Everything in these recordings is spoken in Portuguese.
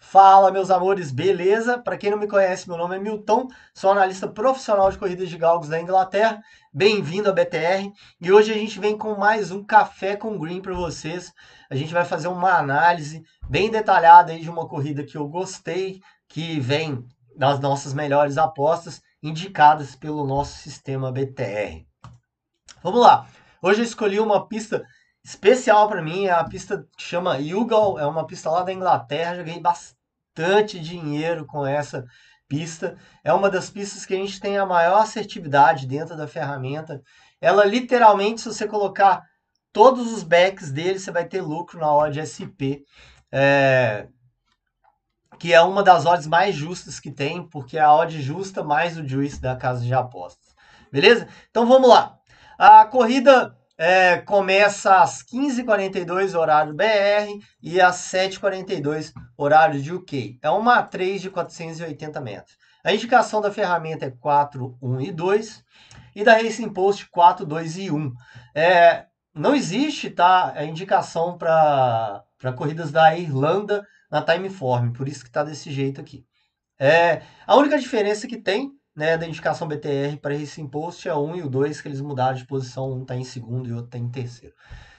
Fala, meus amores, beleza? Para quem não me conhece, meu nome é Milton, sou analista profissional de corridas de galgos da Inglaterra. Bem-vindo à BTR. E hoje a gente vem com mais um café com green para vocês. A gente vai fazer uma análise bem detalhada aí de uma corrida que eu gostei, que vem das nossas melhores apostas indicadas pelo nosso sistema BTR. Vamos lá. Hoje eu escolhi uma pista especial para mim, é a pista que chama Youghal, é uma pista lá da Inglaterra, já ganhei bastante dinheiro com essa pista. É uma das pistas que a gente tem a maior assertividade dentro da ferramenta. Ela literalmente, se você colocar todos os backs dele, você vai ter lucro na odd SP. É, que é uma das odds mais justas que tem, porque é a odd justa mais o juice da casa de apostas. Beleza? Então vamos lá. A corrida começa às 15h42 horário BR e às 7h42 horário de UK. É uma A3 de 480 metros. A indicação da ferramenta é 4, 1 e 2 e da Racing Post 4, 2 e 1. Não existe, tá, a indicação para corridas da Irlanda na Timeform, por isso que está desse jeito aqui. A única diferença que tem, né, da indicação BTR para Racing Post é o 1 e o 2, que eles mudaram de posição, um está em segundo e o outro está em terceiro.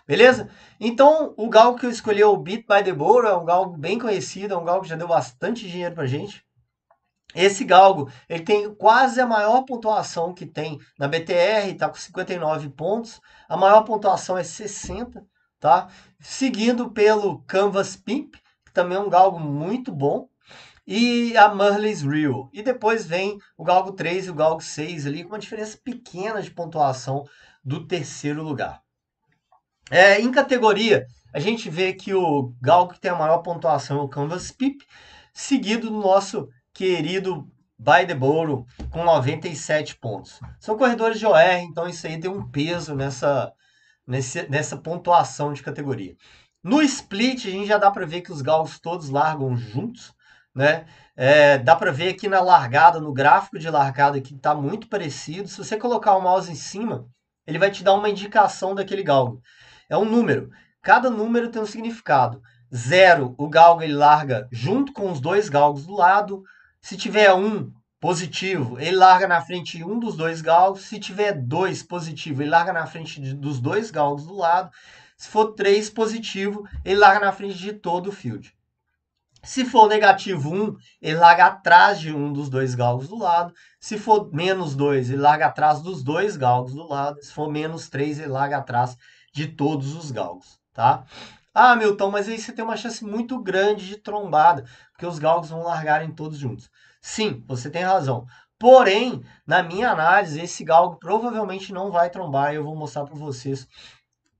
Beleza? Então, o galgo que eu escolhi é o Beat by the Boro, é um galgo bem conhecido, é um galgo que já deu bastante dinheiro pra gente. Esse galgo, ele tem quase a maior pontuação que tem na BTR, está com 59 pontos. A maior pontuação é 60, tá? Seguindo pelo Canvas Pimp, que também é um galgo muito bom, e a Murley's Real. E depois vem o galgo 3 e o galgo 6 ali, com uma diferença pequena de pontuação do terceiro lugar. Em categoria, a gente vê que o galgo que tem a maior pontuação é o Canvas Pip, seguido do nosso querido By the Boro, com 97 pontos. São corredores de OR, então isso aí tem um peso nessa pontuação de categoria. No split, a gente já dá para ver que os galgos todos largam juntos, né? Dá para ver aqui na largada, no gráfico de largada, que está muito parecido. Se você colocar o mouse em cima, ele vai te dar uma indicação daquele galgo. É um número. Cada número tem um significado. 0, o galgo ele larga junto com os dois galgos do lado. Se tiver 1 positivo, ele larga na frente de um dos dois galgos. Se tiver 2 positivo, ele larga na frente dos dois galgos do lado. Se for 3 positivo, ele larga na frente de todo o field. Se for negativo 1, ele larga atrás de um dos dois galgos do lado. Se for menos 2, ele larga atrás dos dois galgos do lado. Se for menos 3, ele larga atrás de todos os galgos, tá? Ah, Milton, mas aí você tem uma chance muito grande de trombada, porque os galgos vão largarem todos juntos. Sim, você tem razão. Porém, na minha análise, esse galgo provavelmente não vai trombar e eu vou mostrar para vocês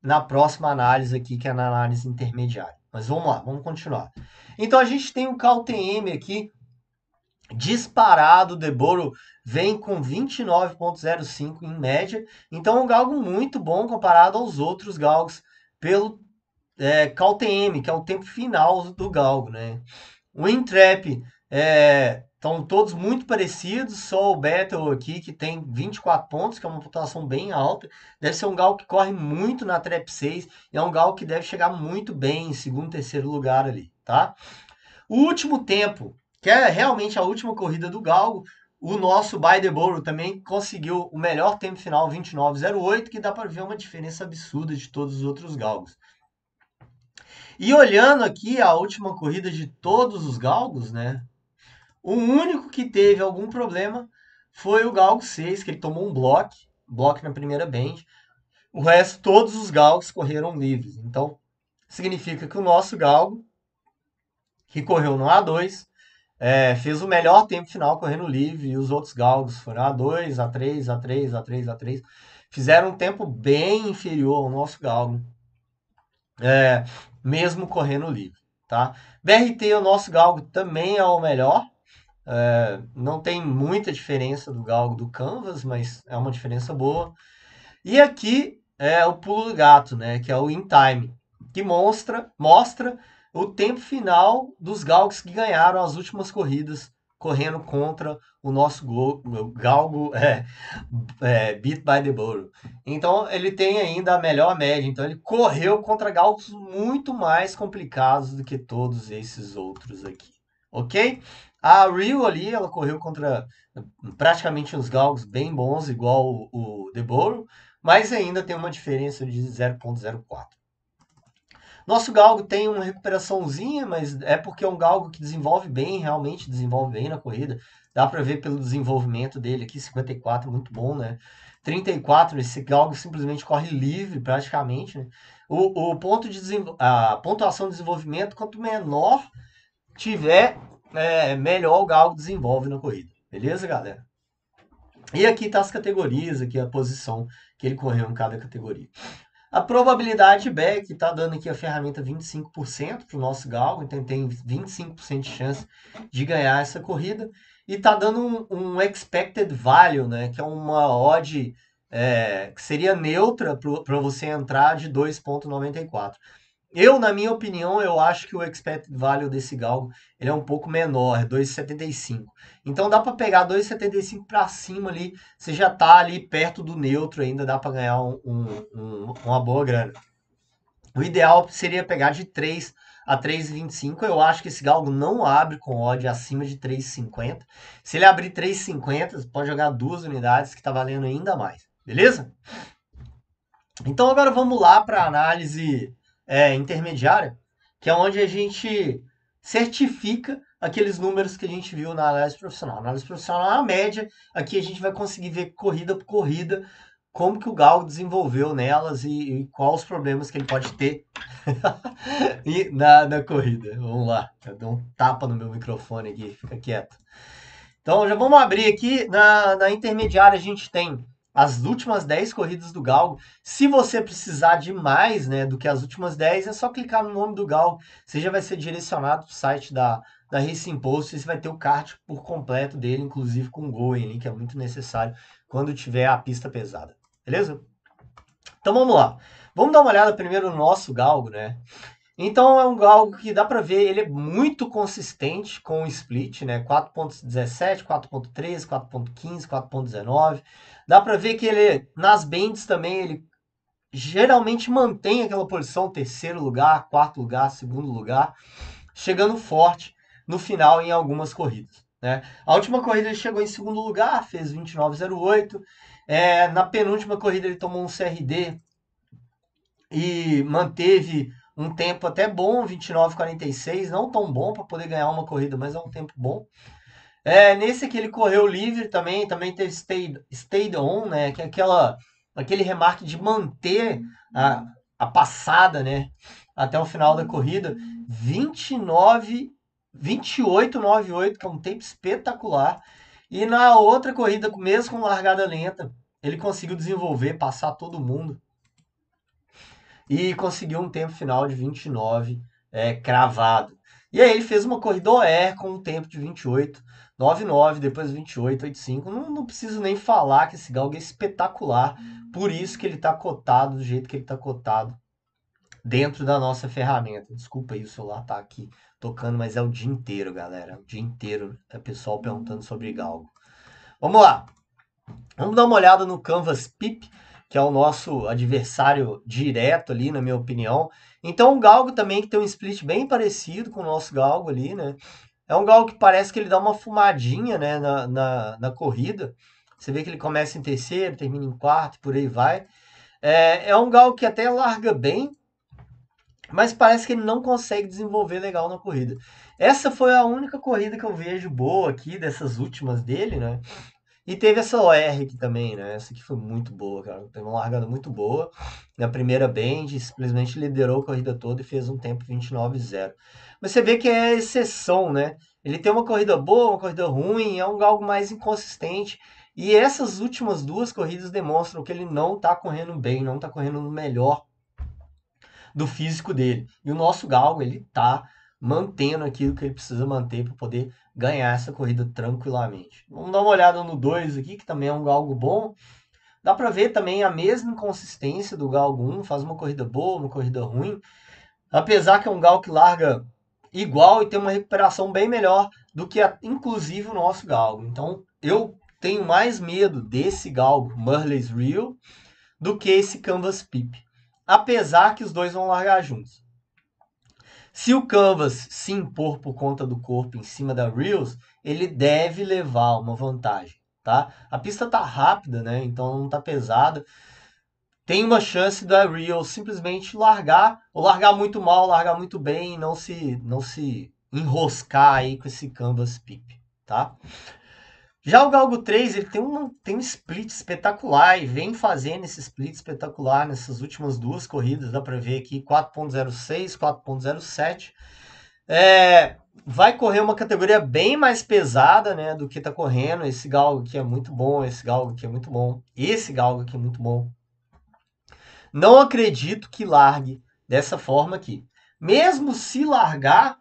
na próxima análise aqui, que é na análise intermediária. Mas vamos lá, vamos continuar. Então a gente tem o KTM aqui, disparado, o Deboro vem com 29,05 em média. Então é um galgo muito bom comparado aos outros galgos pelo KTM, que é o tempo final do galgo, né? O Intrap estão todos muito parecidos, só o Battle aqui que tem 24 pontos, que é uma pontuação bem alta. Deve ser um galgo que corre muito na Trap 6 e é um galgo que deve chegar muito bem em segundo, terceiro lugar ali, tá? O último tempo, que é realmente a última corrida do galgo, o nosso By the Boro também conseguiu o melhor tempo final, 29,08, que dá para ver uma diferença absurda de todos os outros galgos. E olhando aqui a última corrida de todos os galgos, né? O único que teve algum problema foi o galgo 6, que ele tomou um bloco na primeira bend. O resto, todos os galgos correram livres. Então, significa que o nosso galgo, que correu no A2, fez o melhor tempo final correndo livre, e os outros galgos foram A2, A3, A3, A3, A3. Fizeram um tempo bem inferior ao nosso galgo, mesmo correndo livre, tá? BRT, o nosso galgo também é o melhor. Não tem muita diferença do galgo do Canvas, mas é uma diferença boa. E aqui é o pulo do gato, né? Que é o In Time, que mostra o tempo final dos galgos que ganharam as últimas corridas, correndo contra o nosso galgo Beat by the Boro. Então ele tem ainda a melhor média. Então ele correu contra galgos muito mais complicados do que todos esses outros aqui. ok? A Rio ali, ela correu contra praticamente uns galgos bem bons, igual o The Borough, mas ainda tem uma diferença de 0,04. Nosso galgo tem uma recuperaçãozinha, mas é porque é um galgo que desenvolve bem, realmente desenvolve bem na corrida. Dá para ver pelo desenvolvimento dele aqui, 54, muito bom, né? 34, esse galgo simplesmente corre livre praticamente, né? O ponto de a pontuação de desenvolvimento, quanto menor tiver, melhor o galgo desenvolve na corrida. Beleza, galera? E aqui tá as categorias, aqui a posição que ele correu em cada categoria. A probabilidade back está dando aqui a ferramenta 25% para o nosso galgo, então tem 25% de chance de ganhar essa corrida. E está dando um expected value, né, que é uma odd que seria neutra para você entrar de 2,94. Na minha opinião, eu acho que o expected value desse galgo ele é um pouco menor, 2,75. Então dá para pegar 2,75 para cima ali, você já está ali perto do neutro ainda, dá para ganhar uma boa grana. O ideal seria pegar de 3 a 3,25. Eu acho que esse galgo não abre com odd acima de 3,50. Se ele abrir 3,50, você pode jogar 2 unidades que está valendo ainda mais. Beleza? Então agora vamos lá para a análise intermediária, que é onde a gente certifica aqueles números que a gente viu na análise profissional. A análise profissional é a média, aqui a gente vai conseguir ver corrida por corrida como que o galgo desenvolveu nelas e quais os problemas que ele pode ter na corrida. Vamos lá, eu dou um tapa no meu microfone aqui, fica quieto. Então já vamos abrir aqui, na intermediária a gente tem as últimas 10 corridas do galgo. Se você precisar de mais, né, do que as últimas 10, é só clicar no nome do galgo. Você já vai ser direcionado para o site da Racing Post. Você vai ter o kart por completo dele, inclusive com going, que é muito necessário quando tiver a pista pesada. Beleza? Então vamos lá. Vamos dar uma olhada primeiro no nosso galgo, né? Então é um galgo que dá para ver, ele é muito consistente com o split, né? 4.17, 4.13, 4.15, 4.19. Dá para ver que ele nas bends também ele geralmente mantém aquela posição terceiro lugar, quarto lugar, segundo lugar, chegando forte no final em algumas corridas, né? A última corrida ele chegou em segundo lugar, fez 29,08. Na penúltima corrida ele tomou um CRD e manteve um tempo até bom, 29,46, não tão bom para poder ganhar uma corrida, mas é um tempo bom. Nesse aqui ele correu livre também teve stayed on, né, que é aquele remarque de manter a passada, né, até o final da corrida, 28,98, que é um tempo espetacular. E na outra corrida, mesmo com largada lenta, ele conseguiu desenvolver, passar todo mundo e conseguiu um tempo final de 29 cravado. E aí ele fez uma corrida OR com um tempo de 28,99, depois 28,85. Não preciso nem falar que esse galgo é espetacular, por isso que ele está cotado do jeito que ele está cotado dentro da nossa ferramenta. Desculpa aí, o celular tá aqui tocando, mas é o dia inteiro, galera. O dia inteiro é pessoal perguntando sobre galgo. Vamos lá. Vamos dar uma olhada no Canvas Pip, que é o nosso adversário direto ali, na minha opinião. Então, um galgo também que tem um split bem parecido com o nosso galgo ali, né? É um galgo que parece que ele dá uma fumadinha, né, na corrida. Você vê que ele começa em terceiro, termina em quarto, por aí vai. É um galgo que até larga bem, mas parece que ele não consegue desenvolver legal na corrida. Essa foi a única corrida que eu vejo boa aqui, dessas últimas dele, né? E teve essa OR aqui também, né? Essa aqui foi muito boa, cara. Teve uma largada muito boa. Na primeira bend, simplesmente liderou a corrida toda e fez um tempo 29,0. Mas você vê que é exceção, né? Ele tem uma corrida boa, uma corrida ruim, é um galgo mais inconsistente. E essas últimas duas corridas demonstram que ele não tá correndo bem, não tá correndo no melhor do físico dele. E o nosso galgo, ele tá mantendo aquilo que ele precisa manter para poder ganhar essa corrida tranquilamente. Vamos dar uma olhada no 2 aqui, que também é um galgo bom. Dá para ver também a mesma inconsistência do galgo 1, faz uma corrida boa, uma corrida ruim. Apesar que é um galgo que larga igual e tem uma recuperação bem melhor do que inclusive o nosso galgo. Então, eu tenho mais medo desse galgo Murley's Real do que esse Canvas Pip. Apesar que os dois vão largar juntos. Se o Canvas se impor por conta do corpo em cima da Reels, ele deve levar uma vantagem, tá? A pista tá rápida, né? Então não tá pesada. Tem uma chance da Reels simplesmente largar, ou largar muito mal, largar muito bem, e não se enroscar aí com esse Canvas Pip, tá? Já o Galgo 3, ele tem um split espetacular e vem fazendo esse split espetacular nessas últimas duas corridas, dá para ver aqui 4.06, 4.07. Vai correr uma categoria bem mais pesada, né, do que tá correndo. Esse Galgo aqui é muito bom, esse Galgo aqui é muito bom, esse Galgo aqui é muito bom. Não acredito que largue dessa forma aqui. Mesmo se largar,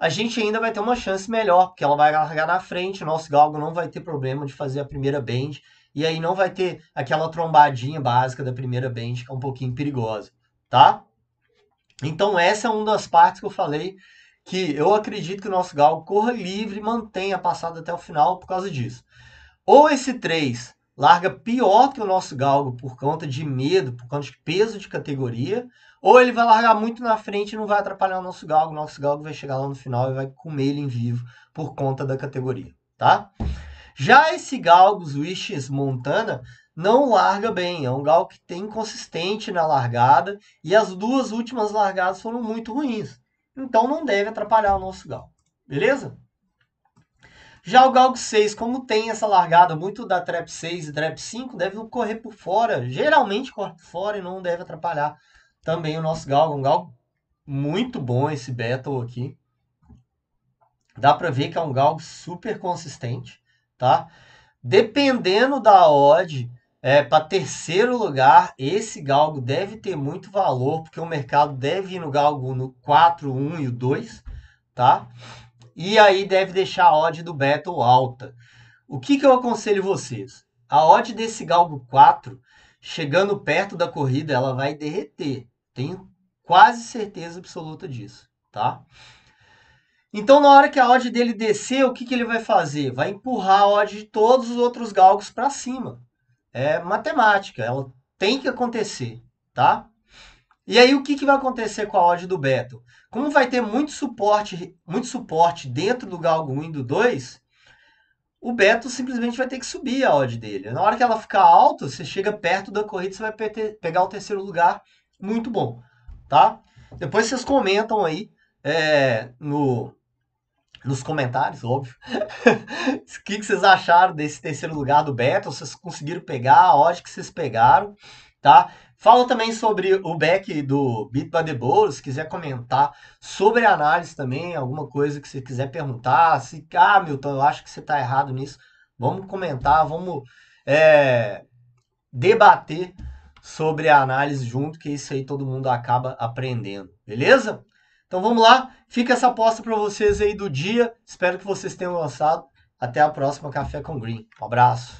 a gente ainda vai ter uma chance melhor, porque ela vai largar na frente, o nosso galgo não vai ter problema de fazer a primeira bend, e aí não vai ter aquela trombadinha básica da primeira bend, que é um pouquinho perigosa, tá? Então essa é uma das partes que eu falei que eu acredito que o nosso galgo corra livre e mantenha a passada até o final por causa disso. Ou esse 3 larga pior que o nosso galgo por conta de medo, por conta de peso de categoria, ou ele vai largar muito na frente e não vai atrapalhar o nosso galgo vai chegar lá no final e vai comer ele em vivo por conta da categoria, tá? Já esse galgo Wishes Montana não larga bem, é um galgo que tem inconsistente na largada e as duas últimas largadas foram muito ruins. Então não deve atrapalhar o nosso galgo, beleza? Já o Galgo 6, como tem essa largada muito da Trap 6 e Trap 5, deve correr por fora. Geralmente corre por fora e não deve atrapalhar também o nosso Galgo. Um Galgo muito bom esse Battle aqui. Dá pra ver que é um Galgo super consistente, tá? Dependendo da odd, para terceiro lugar, esse Galgo deve ter muito valor, porque o mercado deve ir no Galgo no 4, 1 e o 2, tá? E aí deve deixar a odd do Battle alta. O que eu aconselho vocês? A odd desse Galgo 4, chegando perto da corrida, ela vai derreter. Tenho quase certeza absoluta disso, tá? Então, na hora que a odd dele descer, o que ele vai fazer? Vai empurrar a odd de todos os outros galgos para cima. É matemática, ela tem que acontecer, tá? E aí, o que vai acontecer com a odd do Battle? Como vai ter muito suporte dentro do Galgo 1 e do 2, o Beto simplesmente vai ter que subir a odd dele. Na hora que ela ficar alta, você chega perto da corrida, você vai pegar o terceiro lugar. Muito bom, tá? Depois vocês comentam aí nos comentários, óbvio. O que vocês acharam desse terceiro lugar do Beto? Vocês conseguiram pegar a odd que vocês pegaram, tá? Fala também sobre o back do Beat by the Bowl, se quiser comentar sobre a análise também, alguma coisa que você quiser perguntar. Se, Milton, eu acho que você está errado nisso. Vamos comentar, vamos debater sobre a análise junto, que isso aí todo mundo acaba aprendendo, beleza? Então vamos lá, fica essa aposta para vocês aí do dia. Espero que vocês tenham gostado. Até a próxima Café com Green. Um abraço.